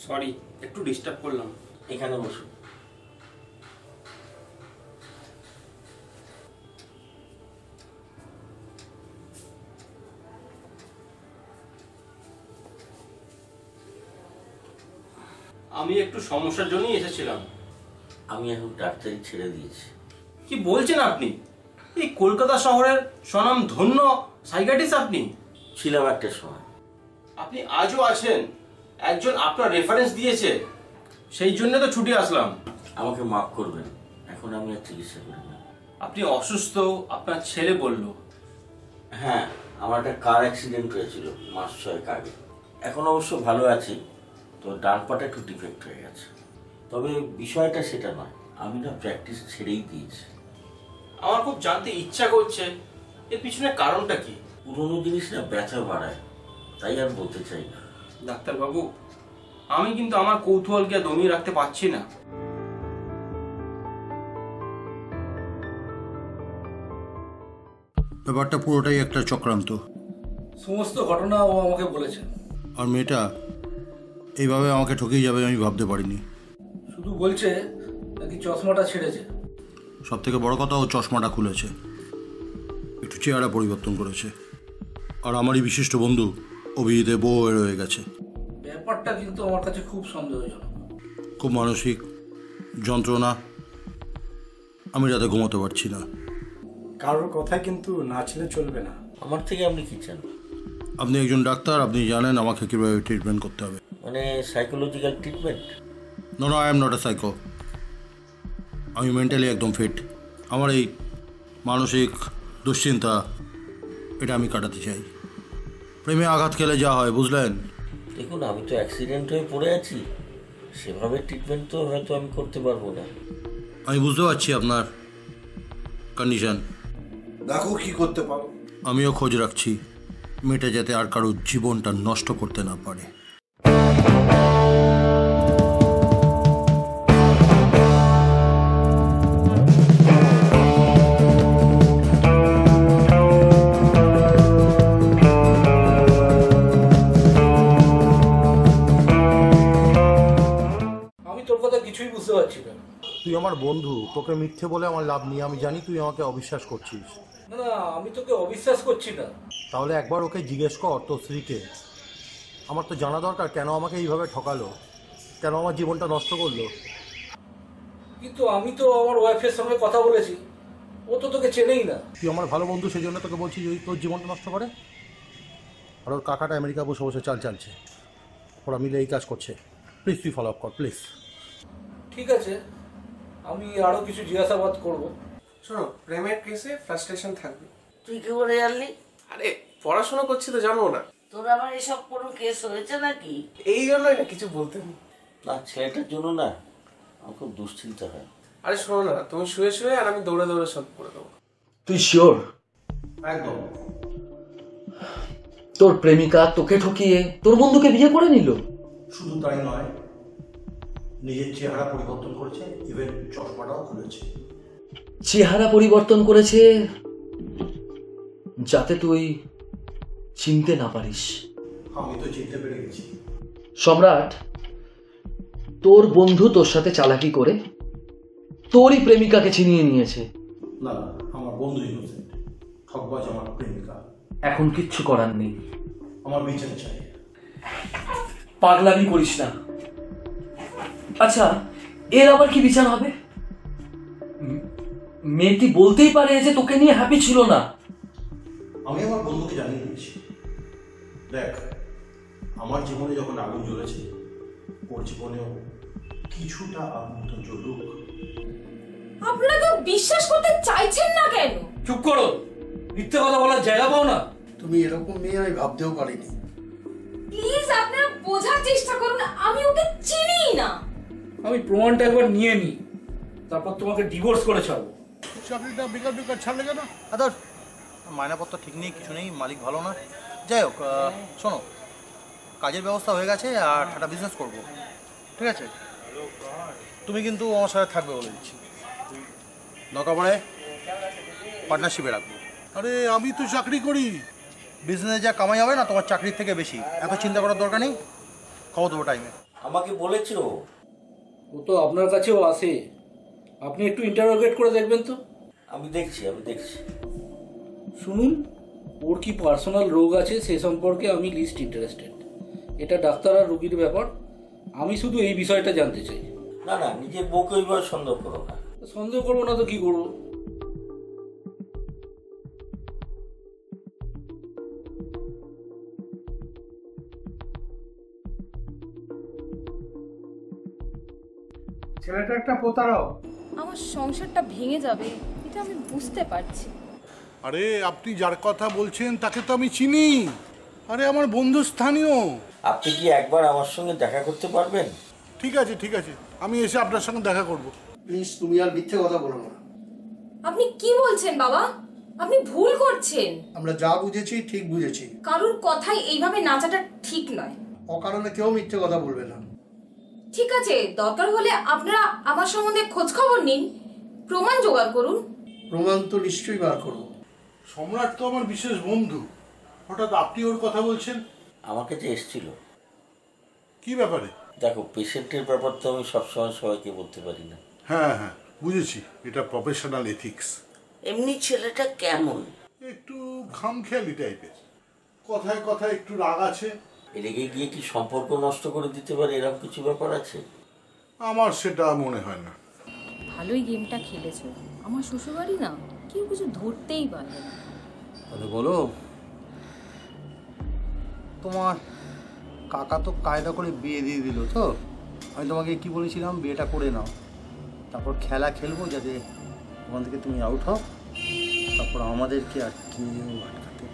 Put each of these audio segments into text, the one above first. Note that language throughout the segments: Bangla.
সরি, একটু ডিস্টার্ব করলাম। এখানে বসুন। আমি একটু সমস্যার জন্যই এসেছিলাম। আমি এখন ডাক্তারি ছেড়ে দিয়েছি। কি বলছেন আপনি? এই কলকাতা শহরের স্বনাম ধন্য সাইকিয়াট্রিস্ট আপনি? ছিলাম একটা সময়। আপনি আজও আছেন? একজন আপনার রেফারেন্স দিয়েছে, সেই জন্য তো ছুটি আসলাম। আমাকে মাফ করবেন, এখন আমি আর চিকিৎসা করি না। আপনি অসুস্থ, আপনার ছেলে বলল। হ্যাঁ, আমার একটা কার অ্যাক্সিডেন্ট হয়েছিল মাস 6 আগে। এখন অবশ্য ভালো আছি, তো ডান পাটা একটু ডিফেক্ট হয়ে গেছে। তবে বিষয়টা সেটা নয়, আমি না প্র্যাকটিস ছেড়েই দিয়েছি। আমার খুব জানতে ইচ্ছা করছে এর পিছনে কারণটা কি। পুরোনো জিনিস না ব্যথা বাড়ায়, তাই আর বলতে চাই না। ডাক্তারবাবু, আমি কিন্তু আমার কৌতূহলকে দমিয়ে রাখতে পারছি না। ব্যাপারটা পুরোটাই একটা চক্রান্ত। সমস্ত ঘটনা ও আমাকে বলেছে। আর মেয়েটা এইভাবে আমাকে ঠকিয়ে যাবে আমি ভাবতে পারিনি। শুধু বলছে নাকি চশমাটা ছেড়েছে। সব থেকে বড় কথা, ও চশমাটা খুলেছে, একটু চেহারা পরিবর্তন করেছে। আর আমারই বিশিষ্ট বন্ধু অভিজিতে বউ রয়ে গেছে। ব্যাপারটা কিন্তু আমার কাছে খুব সন্দেহজনক। খুব মানসিক যন্ত্রণা, আমি রাতে ঘুমোতে পারছি না। কারোর কথায় কিন্তু না ছিলে চলবে না। আমার থেকে আপনি কি চান? আপনি একজন ডাক্তার, আপনি জানেন আমাকে কীভাবে ট্রিটমেন্ট করতে হবে। মানে psychological treatment? No no, I am not a psycho. আমি মেন্টালি একদম ফিট। আমার এই মানসিক দুশ্চিন্তা, এটা আমি কাটাতে চাই। প্রেমে আঘাত খেলে যা হয়, বুঝলেন? দেখুন, আমি তো অ্যাক্সিডেন্ট হয়ে পড়ে আছি, সেভাবে ট্রিটমেন্ট তো হয়তো আমি করতে পারবো না। আমি বুঝতে পারছি আপনার কন্ডিশন। দেখো কি করতে পারো। আমিও খোঁজ রাখছি মেয়েটা যাতে আর কারোর জীবনটা নষ্ট করতে না পারে। আমি তোর কথা কিছুই বুঝতে পারছি না। তুই আমার বন্ধু, তোকে মিথ্যে বলে আমার লাভ নেই। আমি জানি তুই আমাকে অবিশ্বাস করছিস। না না, আমি তোকে অবিশ্বাস করছি না। তাহলে একবার ওকে জিজ্ঞেস কর তোর স্ত্রীকে। আমার তো জানা দরকার কেন আমাকে এইভাবে ঠকালো, কেন আমার জীবনটা নষ্ট করলো। কিন্তু আমি তো আমার ওয়াইফের সঙ্গে কথা বলেছি, ও তো তোকে চেনেই না। তুই আমার ভালো বন্ধু, সেই জন্য তোকে বলছি যদি তোর জীবনটা নষ্ট করে। আর ওর কাকাটা আমেরিকা বসে বসে চাল চালছে, ওরা মিলে এই কাজ করছে। প্লিজ তুই ফলো আপ কর, প্লিজ। ঠিক আছে, আমি আরো কিছু জিজ্ঞাসাবাদ করব। শোনো, প্রেমের কেসে ফ্রাস্ট্রেশন থাকবে। তুই কি করে জানলি? আরে পড়াশোনা করছি তো জানবো না? তোর আবার এসব কোনো কেস হয়েছে নাকি? এই জন্যই না কিছু বলতে নেই। না, ছেলেটার জন্য না আমার খুব দুশ্চিন্তা হয়। আরে শোনো না, তুমি শুয়ে শুয়ে আর আমি দৌড়ে দৌড়ে সব করে দেবো। তুই শিওর? একদম। তোর প্রেমিকা তোকে ঠকিয়ে তোর বন্ধুকে বিয়ে করে নিল? শুধু তাই নয়, নিজের চেহারা পরিবর্তন করেছে, ইভেন চশমাটাও খুলেছে। চেহারা পরিবর্তন করেছে যাতে তুই চিনতে না পারিস। আমি তো চিনতে পেরে গেছি। সম্রাট, তোর বন্ধু তোর সাথে চালাকি করে তোরই প্রেমিকাকে ছিনিয়ে নিয়েছে। না, আমার বন্ধু ইনোসেন্ট, ঠকবাজ আমার প্রেমিকা। এখন কিচ্ছু করার নেই, আমার বিচার চাই। পাগলামি করিস না। আচ্ছা, এর আবার কি বিচার হবে? মেয়েটি বলতেই পারে যে তোকে নিয়ে হ্যাপি ছিল না। আমি আমার বন্ধুকে জানিয়ে দিয়েছি, দেখ আমার জীবনে যখন আগুন জ্বলেছে, ওর জীবনেও কিছুটা আগুন তো জ্বলুক। আপনারা তো বিশ্বাস করতে চাইছেন না কেন? চুপ করো, মিথ্যে কথা বলার জায়গা পাও না। তুমি এরকম মেয়ে আমি ভাবতেও পারিনি। প্লিজ আপনারা বোঝার চেষ্টা করুন, আমি ওকে চিনিই না। আমি প্রমাণটা একবার নিয়ে নিই, তারপর তোমাকে ডিভোর্স করে ছাড়বো। চাকরিটা বেকার বেকার ছাড়লে কেন? আদার মায়নাপত্র ঠিক নেই, কিছু নেই, মালিক ভালো না। যাই হোক, শোনো, কাজের ব্যবস্থা হয়ে গেছে আর একটা বিজনেস করবো, ঠিক আছে? তুমি কিন্তু আমার সাথে থাকবে বলে দিচ্ছি। দরকার পড়ে পার্টনারশিপে রাখবো। আরে আমি তো চাকরি করি। বিজনেসে যা কামাই হবে না তোমার চাকরির থেকে বেশি, এত চিন্তা করার দরকার নেই। খাওয়া দেবো টাইমে। আমাকে বলেছে ও। ও তো আপনার কাছেও আসে, আপনি একটু ইন্টারোগেট করে দেখবেন তো। আমি দেখছি। শুনুন, ওর কি পার্সোনাল রোগ আছে সে সম্পর্কে আমি লিস্ট ইন্টারেস্টেড। এটা ডাক্তার আর রোগীর ব্যাপার, আমি শুধু এই বিষয়টা জানতে চাই। না, নিজের বউকে ওইভাবে সন্দেহ করো না। সন্দেহ করবো না তো কি করবো? ছেলেটা একটা প্রতারক। আমার সংসারটা ভেঙে যাবে এটা আমি বুঝতে পারছি। আরে আপনি যার কথা বলছেন তাকে তো আমি চিনি। আরে আমার বন্ধু স্থানীয়। আপনি কি একবার আমার সঙ্গে দেখা করতে পারবেন? ঠিক আছে, আমি এসে আপনার সঙ্গে দেখা করব। প্লিজ তুমি আর মিথ্যে কথা বলো না। আপনি কি বলছেন বাবা? আপনি ভুল করছেন। আমরা যা বুঝেছি ঠিক বুঝেছি। কারোর কথাই এইভাবে নাচাটা ঠিক নয়। অকারণে কেউ মিথ্যে কথা বলবে না। ঠিক আছে, দরকার হলে আপনারা আমার সম্বন্ধে খোঁজ খবর নিন, প্রমাণ জোগাড় করুন। প্রমাণ তো নিশ্চয়ই বার করবো। সম্রাট তো আমার বিশেষ বন্ধু, হঠাৎ আপনি ওর কথা বলছেন? আমার কাছে এসেছিল। কি ব্যাপারে? দেখো, পেশেন্টের ব্যাপার তো আমি সবসময় সবাইকে বলতে পারি না। হ্যাঁ, বুঝেছি, এটা প্রফেশনাল এথিক্স। এমনি ছেলেটা কেমন? একটু খামখেয়ালি টাইপের, কথায় একটু রাগ আছে। রেগে গিয়ে কি সম্পর্ক নষ্ট করে দিতে পারে, এরকম কিছু ব্যাপার আছে? আমার সেটা মনে হয় না। ভালোই গেমটা খেলেছো। আমার শ্বশুরবাড়ি না কেউ কিছু ধরতেই পারবে না। তাহলে বলো, তোমার কাকা তো কায়দা করে বিয়ে দিয়ে দিল তো। আমি তোমাকে কি বলেছিলাম, বিয়েটা করে নাও, তারপর খেলা খেলবো যাতে ওখান থেকে তুমি আউট হও, তারপর আমাদেরকে আর কেউ আটকাতে।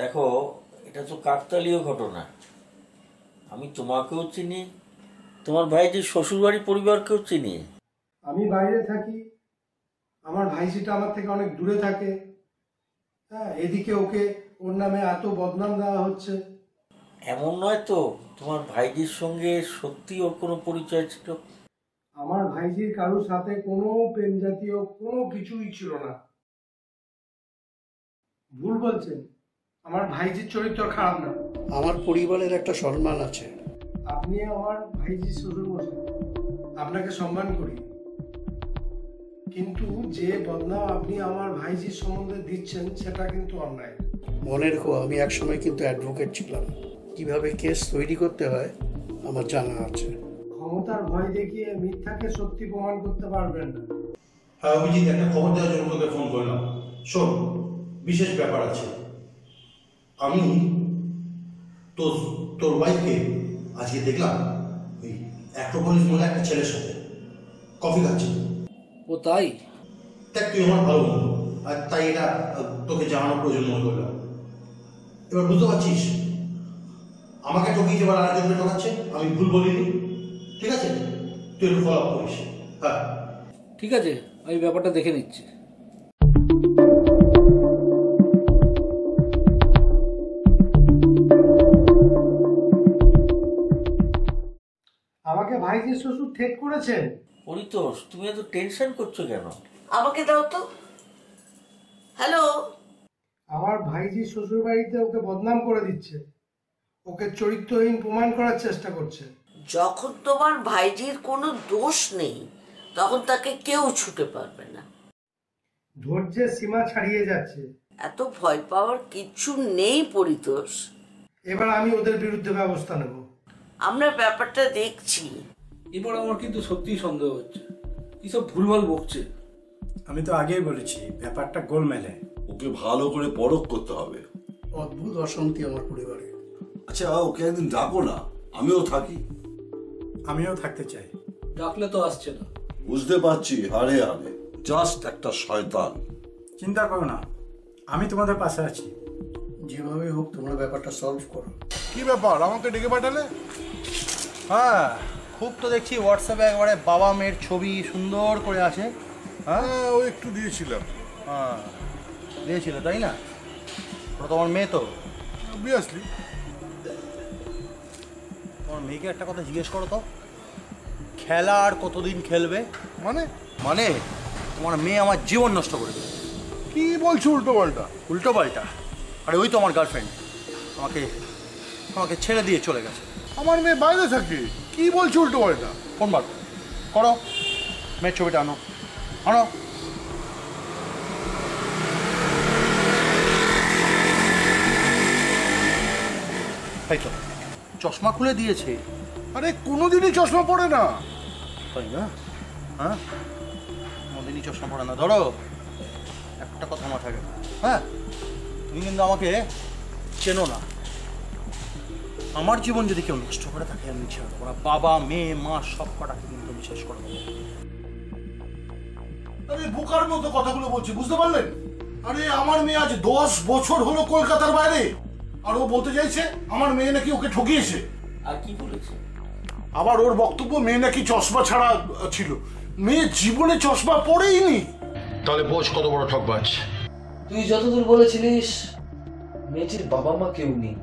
দেখো, এটা তো কাকতালীয় ঘটনা। আমি তোমাকেও চিনি, তোমার ভাইজির শ্বশুরবাড়ি পরিবারকেও চিনি। আমি বাইরে থাকি, আমার ভাইজিটা আমার থেকে অনেক দূরে থাকে। হ্যাঁ, এদিকে ওকে ওর নামে এত বদনাম দেওয়া হচ্ছে। এমন নয় তো তোমার ভাইজির সঙ্গে সত্যি ওর কোনো পরিচয় ছিল? আমার ভাইজির কারোর সাথে কোনো প্রেম জাতীয় কোনো কিছুই ছিল না। ভুল বলছেন, আমার ভাইজির চরিত্র খারাপ না। আমার পরিবারের একটা সম্মান আছে। আপনি আমার ভাইজির শ্বশুরমশাই, আপনাকে সম্মান করি, কিন্তু যে বদনাম আপনি আমার ভাইজির সম্বন্ধে দিচ্ছেন সেটা কিন্তু অন্যায়। মনে রেখো, আমি একসময় কিন্তু অ্যাডভোকেট ছিলাম। কিভাবে কেস তৈরি করতে হয় আমার জানা আছে। ক্ষমতার ভয় দেখিয়ে মিথ্যাকে সত্যি প্রমাণ করতে পারবেন না। হ্যাঁ অভিজিৎ, একটা খবর দেওয়ার জন্য তোকে ফোন করলাম। শোন, বিশেষ ব্যাপার আছে। আমি তোর ওয়াইফকে আজকে দেখলাম ওই অ্যাক্রোপলিস বলে একটা ছেলের সাথে কফি খাচ্ছে। ও তাই? দেখ, তুই আমার ভালো বন্ধু, আর তাই এটা তোকে জানানোর প্রয়োজন মনে করলাম। এবার বুঝতে পারছিস, আমাকে ঠকিয়েছে এবার আরেকজনকে ঠকাচ্ছে, আমি ভুল বলিনি। ঠিক আছে, তুই একটু ফলো আপ করিস। হ্যাঁ ঠিক আছে, আমি ব্যাপারটা দেখে নিচ্ছি। আমাকে ভাইজির শ্বশুর ঠেট করেছেন। পরিতোষ, তুমি এত টেনশন করছো কেন? আমাকে দাও তো। হ্যালো, আমার ভাইজির শ্বশুর বাড়িতে ওকে বদনাম করে দিচ্ছে, ওকে চরিত্রহীন প্রমাণ করার চেষ্টা করছে। যখন তোমার ভাইজির কোনো দোষ নেই তখন তাকে কেউ ছুটে পারবে না। ধৈর্যের সীমা ছাড়িয়ে যাচ্ছে। এত ভয় পাওয়ার কিচ্ছু নেই পরিতোষ। এবার আমি ওদের বিরুদ্ধে ব্যবস্থা নেব। আমরা ব্যাপারটা দেখছি। এবার আমার কিন্তু সত্যিই সন্দেহ হচ্ছে, এসব ভুলভাল বকছে। আমি তো আগেই বলেছি ব্যাপারটা গোলমেলে। ওকে ভালো করে পরখ করতে হবে। অদ্ভুত অশান্তি আমার পরিবারে। আচ্ছা, ওকে একদিন ডাকো না, আমিও থাকি। আমিও থাকতে চাই। ডাকলে তো আসছে না। বুঝতে পারছি, হারে হারে জাস্ট একটা শয়তান। চিন্তা করো না, আমি তোমাদের পাশে আছি। যেভাবে হোক তোমরা ব্যাপারটা সলভ করো। কি ব্যাপার, আমাকে ডেকে পাঠালে? হ্যাঁ, খুব তো দেখছি হোয়াটসঅ্যাপে একবারে বাবা মেয়ের ছবি সুন্দর করে আছে। হ্যাঁ, ও একটু দিয়েছিলাম। হ্যাঁ দিয়েছিল, তাই না? ওটা তোমার মেয়ে তো? অবভিয়াসলি। তোমার মেয়েকে একটা কথা জিজ্ঞেস করো তো, খেলা আর কতদিন খেলবে? মানে মানে তোমার মেয়ে আমার জীবন নষ্ট করে দেবে। কি বলছো উল্টো পাল্টা? উল্টো পাল্টা? আরে ওই তো আমার গার্লফ্রেন্ড আমাকে আমাকে ছেড়ে দিয়ে চলে গেছে। আমার মেয়ে বাইরে থাকে, কি বলছো উল্টো পাল্টা? ফোন বার করো, মেয়ের ছবিটা আনো আনো। তাই তো, চশমা খুলে দিয়েছে। আরে কোনোদিনই চশমা পড়ে না। তাই না? হ্যাঁ, কোনোদিনই চশমা পড়ে না। ধরো একটা কথা মাথায় রাখো, হ্যাঁ, তুমি কিন্তু আমাকে চেনো না। আমার জীবন যদি কেউ নষ্ট করে থাকে আমি ছেড়ে দেবো না। বাবা মেয়ে মা সব কটাকে কিন্তু বিশ্বাস করে দেবো। আরে বোকার মতো কথাগুলো বলছি, বুঝতে পারলেন? আরে আমার মেয়ে আজ 10 বছর হলো কলকাতার বাইরে, আর ও বলতে চাইছে আমার মেয়ে নাকি ওকে ঠকিয়েছে। আর কি বলেছে? আবার ওর বক্তব্য মেয়ে নাকি চশমা ছাড়া ছিল। মেয়ে জীবনে চশমা পরেইনি। তাহলে বোঝ কত বড় ঠকবাজ। তুই যতদূর বলেছিলিস মেয়েটির বাবা মা কেউ নেই,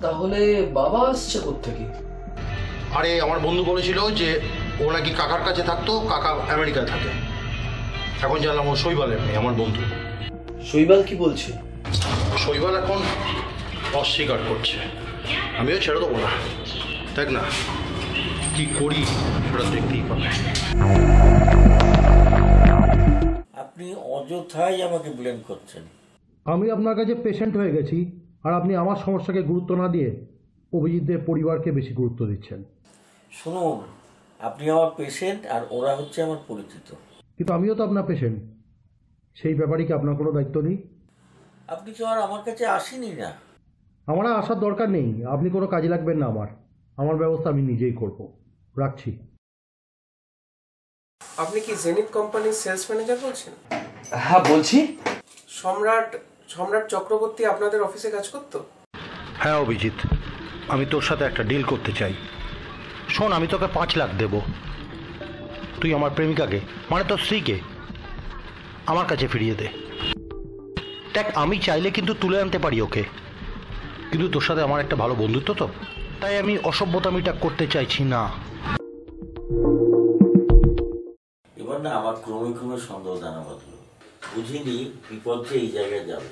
তাহলে বাবা আসছে কোত্থেকে? আরে আমার বন্ধু বলেছিল যে ও নাকি কাকার কাছে থাকতো, কাকা আমেরিকায় থাকে। এখন জানলাম ও শৈবালের মেয়ে, আমার বন্ধু। শৈবাল কি বলছে? শৈবাল এখন অস্বীকার করছে। আমিও ছেড়ে দেবো না, দেখ না কি করি সেটা দেখতেই পাবে। আপনি অযথাই আমাকে ব্লেম করছেন। আমি আপনার কাছে পেশেন্ট হয়ে গেছি, আর আপনি আমার সমস্যাকে গুরুত্ব না দিয়ে অভিজিৎদের পরিবারকে বেশি গুরুত্ব দিচ্ছেন। শুনুন, আপনি আমার পেশেন্ট আর ওরা হচ্ছে আমার পরিচিত। কিন্তু আমিও তো আপনার পেশেন্ট, সেই ব্যাপারে কি আপনার কোনো দায়িত্ব নেই? আপনি তো আর আমার কাছে আসেনি না। আমার আর আসার দরকার নেই, আপনি কোনো কাজে লাগবেন না। আমার ব্যবস্থা আমি নিজেই করব। রাখছি। আপনি কি জেনিথ কোম্পানির সেলস ম্যানেজার বলছেন? হ্যাঁ বলছি। সম্রাট চক্রবর্তী আপনাদের অফিসে কাজ করতো? হ্যাঁ অভিজিৎ, আমি তোর সাথে একটা ডিল করতে চাই। শোন, আমি তোকে 5 লাখ দেব। তুই আমার প্রেমিকাকে, মানে তোর স্ত্রীকে, আমার কাছে ফিরিয়ে দে। দেখ, আমি চাইলে কিন্তু তুলে আনতে পারি ওকে, কিন্তু তোর সাথে আমার একটা ভালো বন্ধুত্ব তো, তাই আমি অসভ্যতামিটা করতে চাইছি না। এবার না আমার ক্রমে ক্রমে সন্দেহ জানা বাঁধল। বুঝিনি বিপদ যে এই জায়গায় যাবে।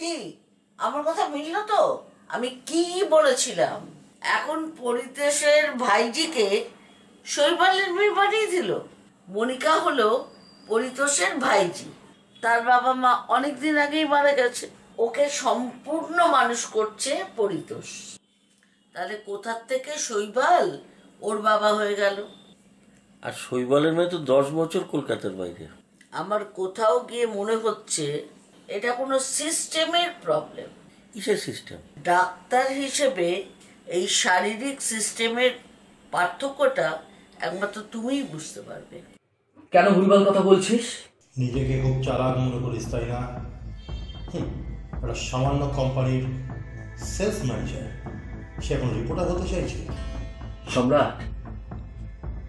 কি আমার কথা মিলল তো? আমি কি বলেছিলাম? এখন পরিতেশের ভাইজিকে শৈবালের মেয়ে বানিয়ে দিল। মনিকা হলো পরিতোষের ভাইজি, তার বাবা মা অনেকদিন আগেই মারা গেছে। ওকে সম্পূর্ণ মানুষ করছে পরিতোষ। তাহলে কোথার থেকে শৈবাল ওর বাবা হয়ে গেল? আর শৈবালের মেয়ে তো 10 বছর কলকাতার বাইরে। আমার কোথাও গিয়ে মনে হচ্ছে এটা কোনো সিস্টেমের প্রবলেম। কিসের সিস্টেম? ডাক্তার হিসেবে এই শারীরিক সিস্টেমের পার্থক্যটা একমাত্র তুমিই বুঝতে পারবে। কেন ভুলভাল কথা বলছিস? নিজেকে খুব চালাক মনে করিস তাই না? একটা সামান্য কোম্পানির সেলস ম্যানেজার, সে এখন রিপোর্টার হতে চাইছে। সম্রাট,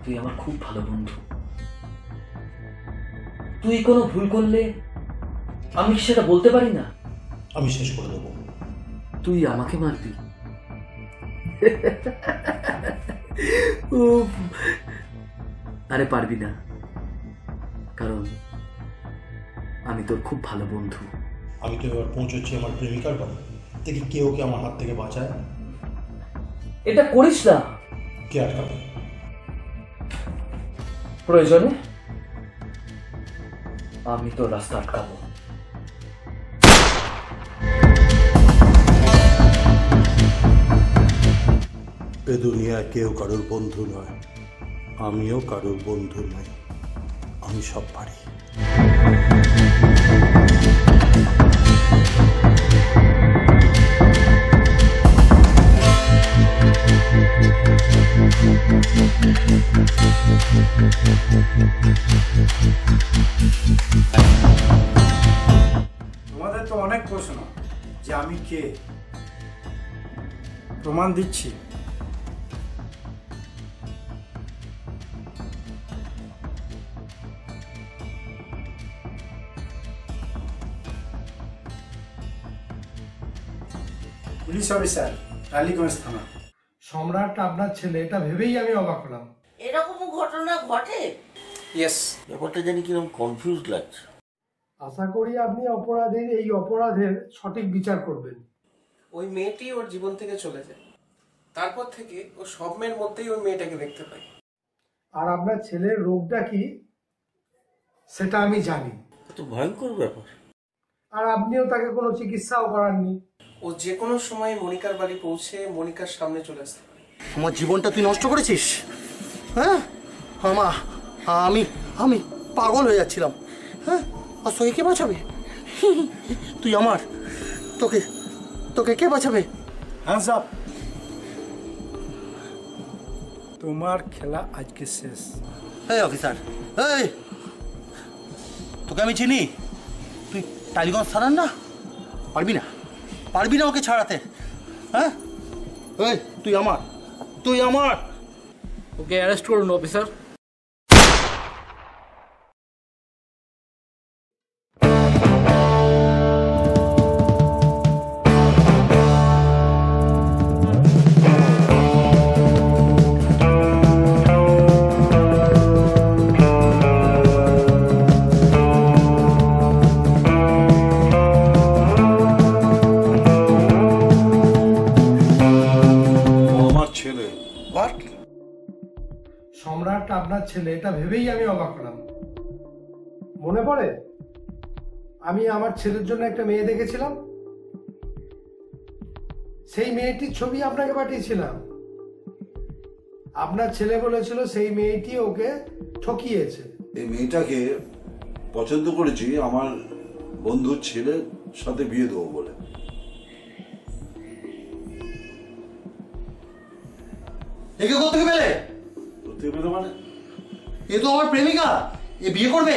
তুই আমার খুব ভালো বন্ধু। তুই কোনো ভুল করলে আমি সেটা বলতে পারি না? আমি শেষ করে দেবো। তুই আমাকে মারবি? আরে পারবি না, কারণ আমি তোর খুব ভালো বন্ধু। আমি তো এবার পৌঁছচ্ছি আমার প্রেমিকার বাড়ি, দেখি কে ওকে আমার হাত থেকে বাঁচায়। এটা করিস না। কে আটকাবে? প্রয়োজনে আমি তোর রাস্তা আটকাবো। এ দুনিয়ায় কেউ কারোর বন্ধু নয়, আমিও কারোর বন্ধু নই। আমি সব পারি। কে? প্রমাণ দিচ্ছি। পুলিশ অফিসার, টালিগঞ্জ থানা। সম্রাট আপনার ছেলে, এটা ভেবেই আমি অবাক হলাম। এরকম ঘটনা ঘটে? ইয়েস। ব্যাপারটা জানি কিরকম কনফিউজ লাগছে। আশা করি আপনি এই অপরাধের সঠিক বিচার করবেন। ওই মেয়েটি ওর জীবন থেকে চলে যায়, তারপর থেকে ও সব মেয়ের মধ্যেই ওই মেয়েটাকে দেখতে পাই। আর আপনার ছেলের রোগটা কি সেটা আমি জানি। তো ভয়ঙ্কর ব্যাপার। আর আপনিও তাকে কোনো চিকিৎসাও করাননি। ও যে কোনো সময় মনিকার বাড়ি পৌঁছে মনিকার সামনে চলে আসতে পারে। আমার জীবনটা তুই নষ্ট করেছিস। হ্যাঁ, আমি আমি পাগল হয়ে যাচ্ছিলাম। হ্যাঁ, আর তোকে কে বাঁচাবে? তুই আমার, তোকে তোকে কে বাঁচাবে? Hands up. তোমার খেলা আজকে শেষ। এই অফিসার, এই তোকে আমি চিনি। তুই টালিগঞ্জ থানার না? পারবি না ওকে ছাড়াতে। হ্যাঁ, এই তুই আমার। ওকে অ্যারেস্ট করুন অফিসার। সম্রাট আপনার ছেলে, এটা ভেবেই আমি অবাক হলাম। মনে পড়ে আমি আমার ছেলের জন্য একটা মেয়ে দেখেছিলাম, সেই মেয়েটির ছবি আপনাকে পাঠিয়েছিলাম। আপনার ছেলে বলেছিল সেই মেয়েটি ওকে ঠকিয়েছে। এই মেয়েটাকে পছন্দ করেছি আমার বন্ধুর ছেলের সাথে বিয়ে দেবো বলে। একে কোথেকে পেলে? মানে এ তো আমার প্রেমিকা, এ বিয়ে করবে।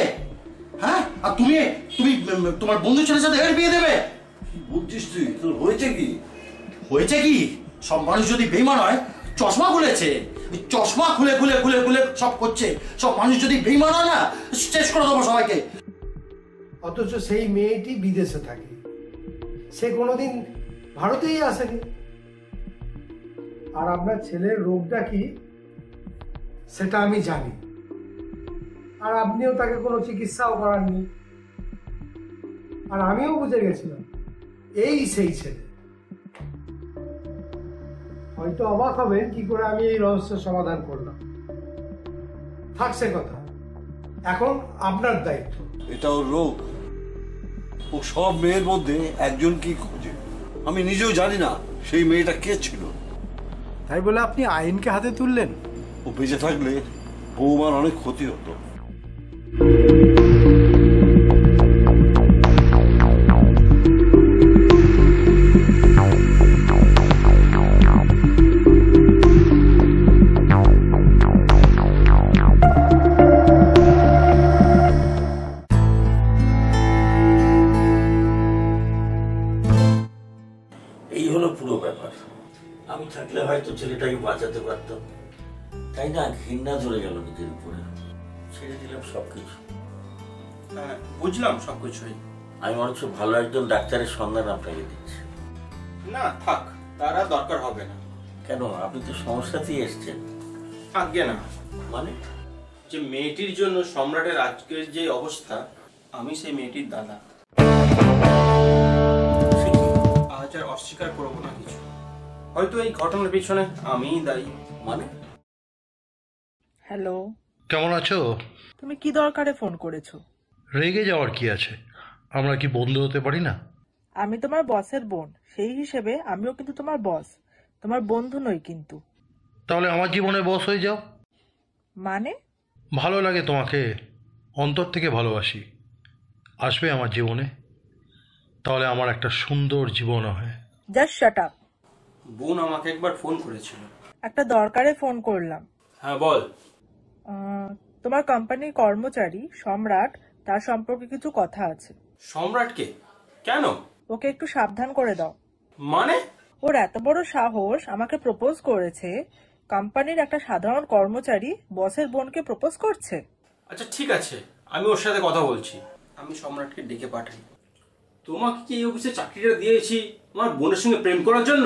হ্যাঁ, আর তুমি তোমার বন্ধু ছেলের সাথে এর বিয়ে দেবে? কি বলছিস তুই? তোর হয়েছে কি? সব মানুষ যদি বেইমান হয়, চশমা খুলেছে, চশমা খুলে খুলে খুলে খুলে সব করছে। সব মানুষ যদি বেইমান হয় না, শেষ করে দেবো সবাইকে। অথচ সেই মেয়েটি বিদেশে থাকে, সে কোনোদিন ভারতেই আসেনি। আর আপনার ছেলের রোগটা কি সেটা আমি জানি। আর আপনিও তাকে কোনো চিকিৎসাও করাননি। আর আমিও বুঝে গেছিলাম এই সেই ছেলে। হয়তো অবাক হবেন কি করে আমি এই রহস্যের সমাধান করলাম। থাকছে কথা, এখন আপনার দায়িত্ব। এটা ওর রোগ। ও সব মেয়ের মধ্যে একজন কি খোঁজে। আমি নিজেও জানি না সেই মেয়েটা কে ছিল। তাই বলে আপনি আইনকে হাতে তুললেন? ও বেঁচে থাকলে বৌমার অনেক ক্ষতি হতো। এই হলো পুরো ব্যাপার। আমি থাকলে হয়তো ছেলেটাকে বাঁচাতে পারতাম, তাই না? ঘৃণা ধরে গেল নিজের উপরে, ছেড়ে দিলাম সবকিছু। বুঝলাম সবকিছুই। আমি মনে হচ্ছে ভালো একজন ডাক্তারের সন্ধান আপনাকে দিচ্ছি। না থাক, তারা দরকার হবে না। কেন? আপনি তো সমস্যাতেই এসছেন। আজ্ঞে না। মানে? যে মেয়েটির জন্য সম্রাটের আজকের যে অবস্থা, আমি সেই মেয়েটির দাদা। আজ আর অস্বীকার করবো না কিছু। হয়তো এই ঘটনার পিছনে আমিই দায়ী। মানে? হ্যালো, কেমন আছো? তুমি কি দরকারে ফোন করেছো? রেগে যাওয়ার কি আছে? আমরা কি বন্ধু হতে পারি না? আমি তোমার বসের বোন, সেই হিসেবে আমিও কিন্তু তোমার বস, তোমার বন্ধু নই কিন্তু। তাহলে আমার জীবনে বস হয়ে যাও। মানে? ভালো লাগে তোমাকে, অন্তর থেকে ভালোবাসি। আসবে আমার জীবনে, তাহলে আমার একটা সুন্দর জীবন হয়। Just shut up. বোন আমাকে একবার ফোন করেছিল। একটা দরকারে ফোন করলাম। হ্যাঁ বল। তোমার কোম্পানির কর্মচারী সম্রাট, তার সম্পর্কে কিছু কথা আছে। সম্রাটকে? কেন? ওকে একটু সাবধান করে দাও। মানে? ওর এত বড় সাহস আমাকে প্রপোজ করেছে, কোম্পানির একটা সাধারণ কর্মচারী বসের বোনকে প্রপোজ করছে। আচ্ছা ঠিক আছে, আমি ওর সাথে কথা বলছি। আমি সম্রাটকে ডেকে পাঠাই। তোমাকে কি এই অফিসে চাকরিটা দিয়েছি আমার বোনের সঙ্গে প্রেম করার জন্য?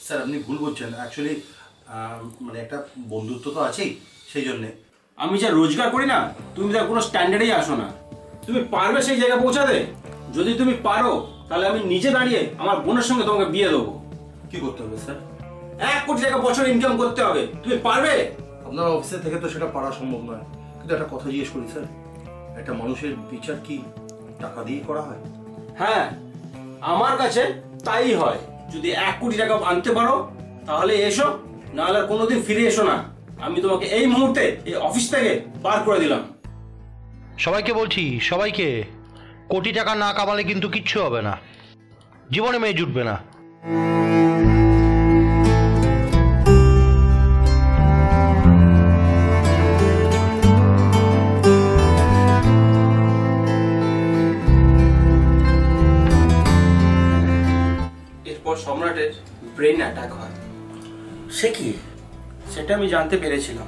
স্যার আপনি ভুল বলছেন, অ্যাকচুয়ালি মানে একটা বন্ধুত্ব তো আছেই, সেই জন্যে। আমি যা রোজগার করি না, তুমি তার কোনো স্ট্যান্ডার্ডেই আসো না। তুমি পারবে সেই জায়গায় পৌঁছাতে? যদি তুমি পারো তাহলে আমি নিজে দাঁড়িয়ে আমার বোনের সঙ্গে তোমাকে বিয়ে দেবো। কি করতে হবে স্যার? 1 কোটি টাকা বছর ইনকাম করতে হবে। তুমি পারবে? আপনার অফিসে থেকে তো সেটা পারা সম্ভব নয়, কিন্তু একটা কথা জিজ্ঞেস করি স্যার, একটা মানুষের বিচার কি টাকা দিয়ে করা হয়? হ্যাঁ, আমার কাছে তাই হয়। যদি 1 কোটি টাকা আনতে পারো তাহলে এসো, নাহলে আর কোনোদিন ফিরে এসো না। আমি তোমাকে এই মুহূর্তে এই অফিস থেকে বার করে দিলাম। সবাইকে বলছি, সবাইকে, কোটি টাকা না কামালে কিন্তু কিচ্ছু হবে না, জীবনে মেয়ে জুটবে না। এরপর সম্রাটের ব্রেন অ্যাটাক হয়। সে কি? সেটা আমি জানতে পেরেছিলাম।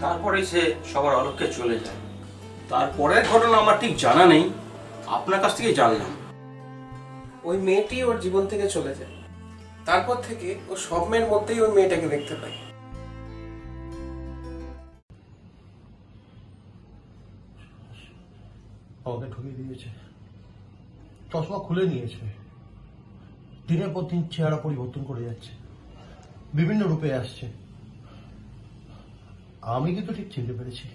তারপরেই সে সবার অলক্ষ্যে চলে যায়। তারপরের ঘটনা আমার ঠিক জানা নেই, আপনার কাছ থেকে জানলাম। ওই মেয়েটি ওর জীবন থেকে চলে যায়। তারপর থেকে ও স্বপ্নের মধ্যেই ওই মেয়েটাকে দেখতে পায়। আমাকে ঠকিয়ে দিয়েছে, চশমা খুলে নিয়েছে, দিনের পর দিন চেহারা পরিবর্তন করে যাচ্ছে, বিভিন্ন রূপে আসছে। আমি কিন্তু ঠিক চিনতে পেরেছি